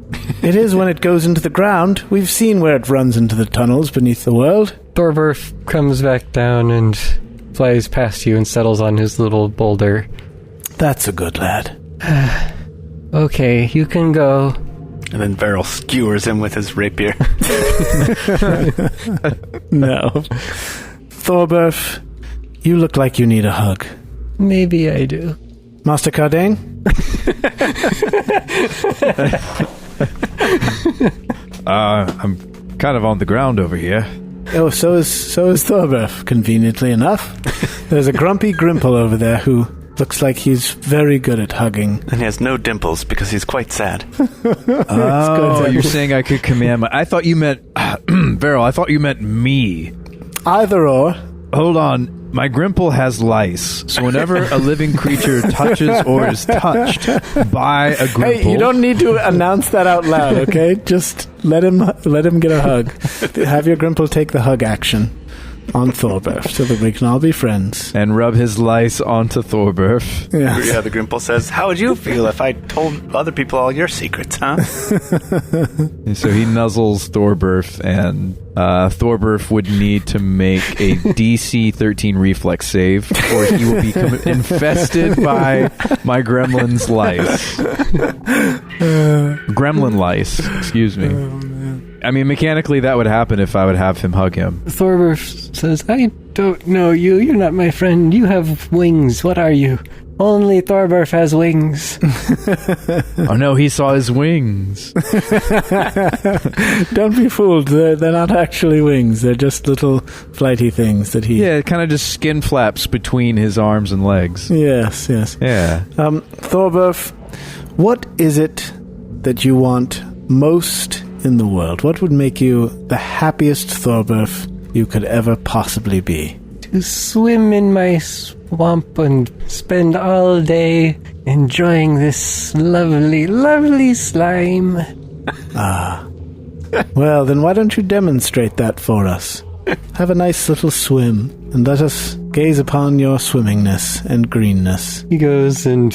It is when it goes into the ground. We've seen where it runs into the tunnels beneath the world. Thorberf comes back down and flies past you and settles on his little boulder. That's a good lad. Okay, you can go. And then Verrol skewers him with his rapier. No. Thorberf, you look like you need a hug. Maybe I do. Master Kardain? I'm kind of on the ground over here. Oh, so is Thorberf, conveniently enough. There's a grumpy Grimple over there who looks like he's very good at hugging. And he has no dimples because he's quite sad. Oh, you're saying I could command my... I thought you meant... Verrol, I thought you meant me. Either or. Hold on. My Grimple has lice, so whenever a living creature touches or is touched by a Grimple... Hey, you don't need to announce that out loud, okay? Just let him get a hug. Have your Grimple take the hug action on Thorberf so that we can all be friends. And rub his lice onto Thorberf. Yes. Yeah, the Grimple says, how would you feel if I told other people all your secrets, huh? And so he nuzzles Thorberf, and Thorberf would need to make a DC 13 reflex save, or he will become infested by my gremlin's lice. Gremlin lice, excuse me. I mean, mechanically, that would happen if I would have him hug him. Thorberf says, I don't know you. You're not my friend. You have wings. What are you? Only Thorberf has wings. Oh no, he saw his wings. Don't be fooled. They're not actually wings. They're just little flighty things that he... Yeah, it kind of just skin flaps between his arms and legs. Yes. Yeah. Thorberf, what is it that you want most in the world? What would make you the happiest Thorberf you could ever possibly be? To swim in my swamp and spend all day enjoying this lovely, lovely slime. Well, then why don't you demonstrate that for us? Have a nice little swim, and let us gaze upon your swimmingness and greenness. He goes and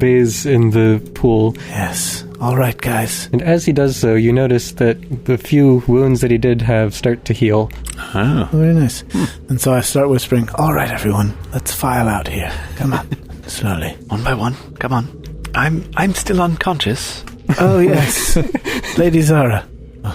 bathes in the pool. Yes. All right, guys. And as he does so, you notice that the few wounds that he did have start to heal. Oh. Very nice. And so I start whispering, all right, everyone, let's file out here. Come on. Slowly. One by one. Come on. I'm still unconscious. Oh, yes. Lady Zara.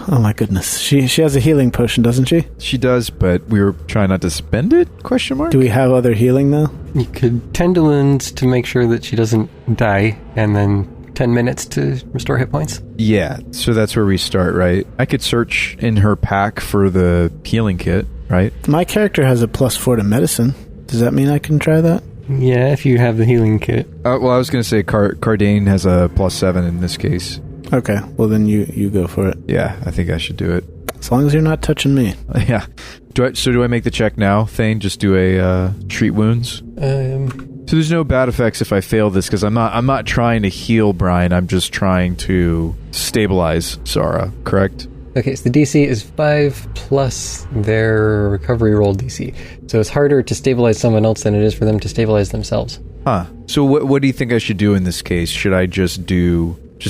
Oh, my goodness. She has a healing potion, doesn't she? She does, but we were trying not to spend it? Question mark? Do we have other healing, though? You could tend to wounds to make sure that she doesn't die, and then 10 minutes to restore hit points. Yeah, so that's where we start, right? I could search in her pack for the healing kit, right? My character has a +4 to medicine. Does that mean I can try that? Yeah, if you have the healing kit. Well, I was going to say Kardain has a +7 in this case. Okay, well then you go for it. Yeah, I think I should do it. As long as you're not touching me. Yeah. Do I make the check now, Thane? Just do a treat wounds? So there's no bad effects if I fail this, because I'm not trying to heal Brian. I'm just trying to stabilize Zara, correct? Okay, so the DC is 5 plus their recovery roll DC. So it's harder to stabilize someone else than it is for them to stabilize themselves. Huh. So what do you think I should do in this case? Should I just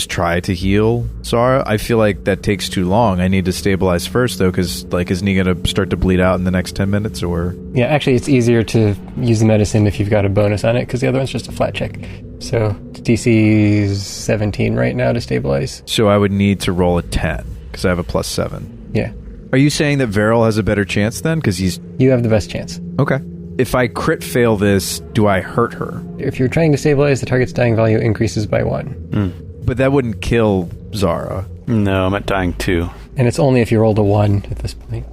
try to heal Zara? I feel like that takes too long. I need to stabilize first, though, because, isn't he going to start to bleed out in the next 10 minutes, or...? Yeah, actually, it's easier to use the medicine if you've got a bonus on it, because the other one's just a flat check. So, DC is 17 right now to stabilize. So I would need to roll a 10, because I have a +7. Yeah. Are you saying that Verrol has a better chance, then? Because he's... You have the best chance. Okay. If I crit fail this, do I hurt her? If you're trying to stabilize, the target's dying value increases by 1. But that wouldn't kill Zara. No, I'm at dying 2. And it's only if you rolled a 1 at this point.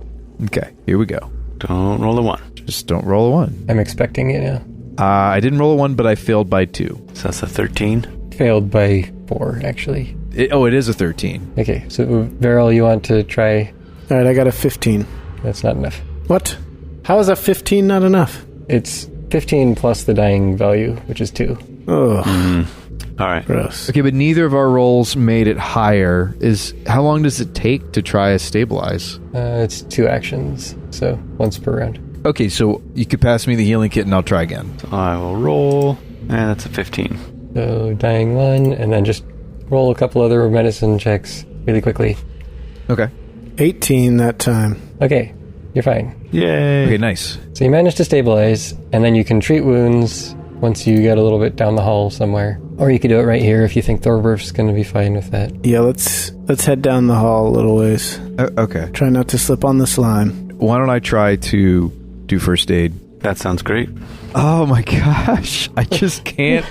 Okay, here we go. Don't roll a 1. Just don't roll a 1. I'm expecting it now. I didn't roll a 1, but I failed by 2. So that's a 13. Failed by 4, actually. It is a 13. Okay, so Verrol, you want to try... All right, I got a 15. That's not enough. What? How is a 15 not enough? It's 15 plus the dying value, which is 2. Oh, All right. gross. Okay, but neither of our rolls made it higher. How long does it take to try a stabilize? It's 2 actions, so once per round. Okay, so you could pass me the healing kit and I'll try again. So I will roll, and that's a 15. So dying 1, and then just roll a couple other medicine checks really quickly. Okay. 18 that time. Okay, you're fine. Yay. Okay, nice. So you manage to stabilize, and then you can treat wounds once you get a little bit down the hall somewhere. Or you could do it right here if you think Thorberf's going to be fine with that. Yeah, let's head down the hall a little ways. Okay. Try not to slip on the slime. Why don't I try to do first aid? That sounds great. Oh my gosh. I just can't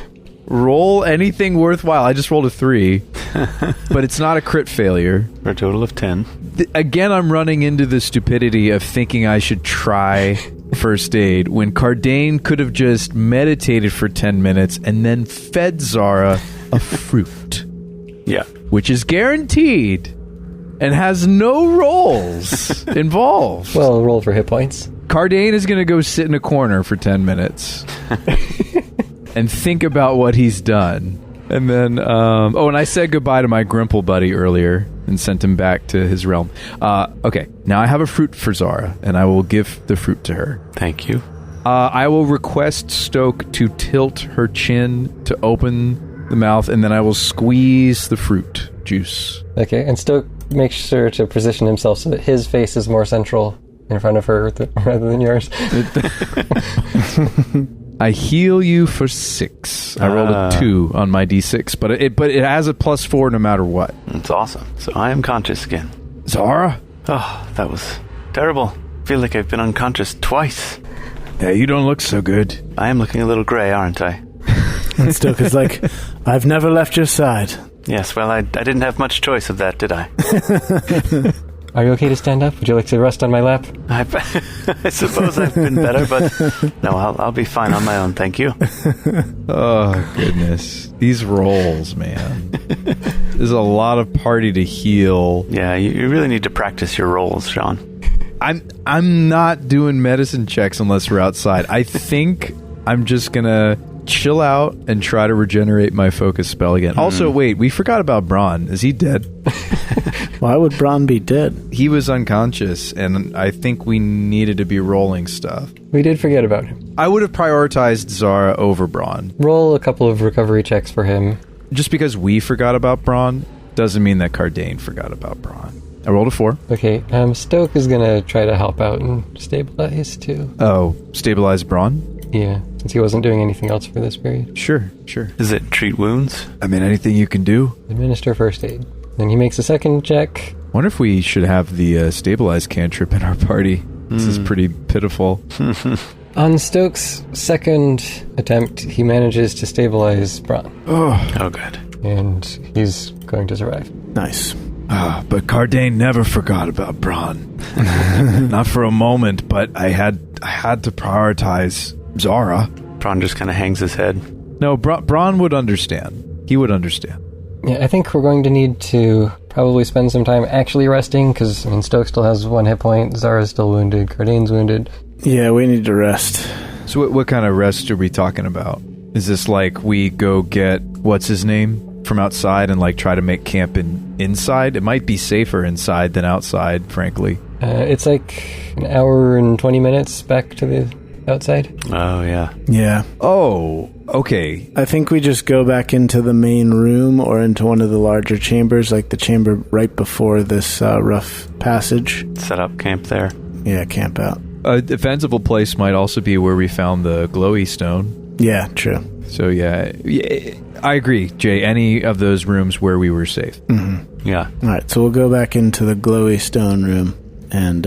roll anything worthwhile. I just rolled a 3. But it's not a crit failure. For a total of 10. Again, I'm running into the stupidity of thinking I should try first aid when Kardain could have just meditated for 10 minutes and then fed Zara a fruit. Yeah. Which is guaranteed and has no rolls involved. Well, roll for hit points. Kardain is going to go sit in a corner for 10 minutes and think about what he's done. And then, and I said goodbye to my Grimple buddy earlier and sent him back to his realm. Okay, now I have a fruit for Zara, and I will give the fruit to her. Thank you. I will request Stoke to tilt her chin to open the mouth, and then I will squeeze the fruit juice. Okay, and Stoke makes sure to position himself so that his face is more central in front of her rather than yours. I heal you for 6. I rolled a 2 on my d6, but it has a +4 no matter what. That's awesome. So I am conscious again. Zara? Oh, that was terrible. I feel like I've been unconscious twice. Yeah, you don't look so good. I am looking a little grey, aren't I? And Stoke is like, I've never left your side. Yes, well, I didn't have much choice of that, did I? Are you okay to stand up? Would you like to rest on my lap? I suppose I've been better, but no, I'll be fine on my own, thank you. Oh, goodness. These rolls, man. There's a lot of party to heal. Yeah, you really need to practice your rolls, Sean. I'm not doing medicine checks unless we're outside. I think I'm just gonna chill out and try to regenerate my focus spell again. Also, wait, we forgot about Braun. Is he dead? Why would Braun be dead? He was unconscious, and I think we needed to be rolling stuff. We did forget about him. I would have prioritized Zara over Braun. Roll a couple of recovery checks for him. Just because we forgot about Braun doesn't mean that Kardain forgot about Braun. I rolled a 4. Okay, Stoke is gonna try to help out and stabilize too. Oh, stabilize Braun? Yeah, since he wasn't doing anything else for this period. Sure. Is it treat wounds? I mean, anything you can do. Administer first aid. Then he makes a second check. Wonder if we should have the stabilize cantrip in our party. This is pretty pitiful. On Stoke's second attempt, he manages to stabilize Braun. Oh, good. And he's going to survive. Nice. But Kardain never forgot about Braun. Not for a moment, but I had to prioritize Zara. Braun just kind of hangs his head. No, Braun would understand. He would understand. Yeah, I think we're going to need to probably spend some time actually resting, because, Stoke still has 1 hit point, Zara's still wounded, Kardain's wounded. Yeah, we need to rest. So what kind of rest are we talking about? Is this like we go get, what's his name, from outside and like try to make camp inside? It might be safer inside than outside, frankly. It's like an hour and 20 minutes back to the outside. Oh, yeah. Yeah. Oh, okay. I think we just go back into the main room or into one of the larger chambers, like the chamber right before this rough passage. Set up camp there. Yeah, camp out. A defensible place might also be where we found the glowy stone. Yeah, true. So yeah, I agree, Jay. Any of those rooms where we were safe. Mm-hmm. Yeah. All right, so we'll go back into the glowy stone room and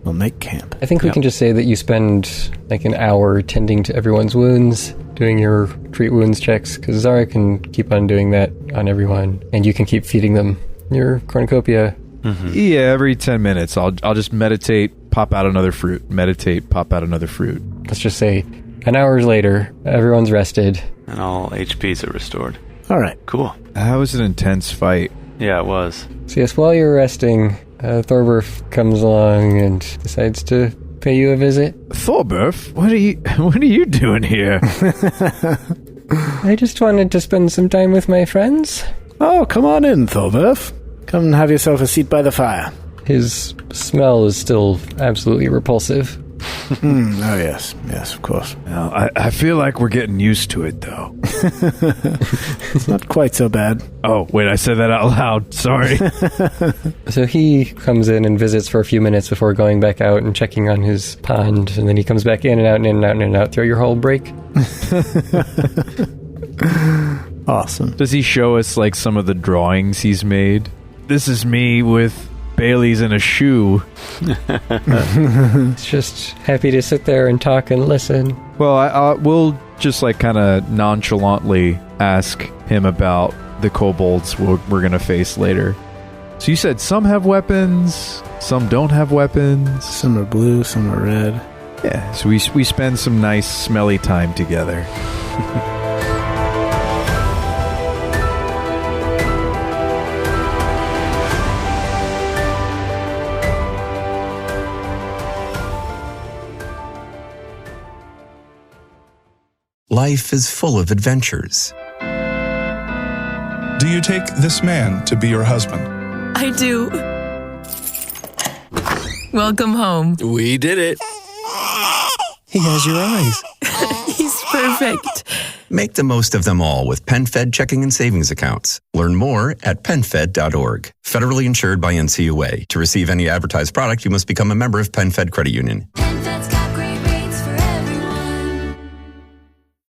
we'll make camp. I think we can just say that you spend like an hour tending to everyone's wounds, doing your treat wounds checks, because Zara can keep on doing that on everyone, and you can keep feeding them your cornucopia. Mm-hmm. Yeah, every 10 minutes, I'll just meditate, pop out another fruit. Meditate, pop out another fruit. Let's just say an hour later, everyone's rested. And all HPs are restored. All right. Cool. That was an intense fight. Yeah, it was. So yes, while you're resting, Thorberf comes along and decides to pay you a visit. Thorberf, what are you doing here? I just wanted to spend some time with my friends. Oh, come on in, Thorberf. Come and have yourself a seat by the fire. His smell is still absolutely repulsive. Oh, yes. Yes, of course. Well, I feel like we're getting used to it, though. It's not quite so bad. Oh, wait, I said that out loud. Sorry. So he comes in and visits for a few minutes before going back out and checking on his pond, and then he comes back in and out and in and out and in and out through your whole break. Awesome. Does he show us, like, some of the drawings he's made? This is me with Bailey's in a shoe. It's just happy to sit there and talk and listen. Well, we'll just, like, kind of nonchalantly ask him about the kobolds we're going to face later. So you said some have weapons, some don't have weapons. Some are blue, some are red. Yeah, so we spend some nice, smelly time together. Life is full of adventures. Do you take this man to be your husband? I do. Welcome home. We did it. He has your eyes. He's perfect. Make the most of them all with PenFed checking and savings accounts. Learn more at PenFed.org. Federally insured by NCUA. To receive any advertised product, you must become a member of PenFed Credit Union. PenFed's got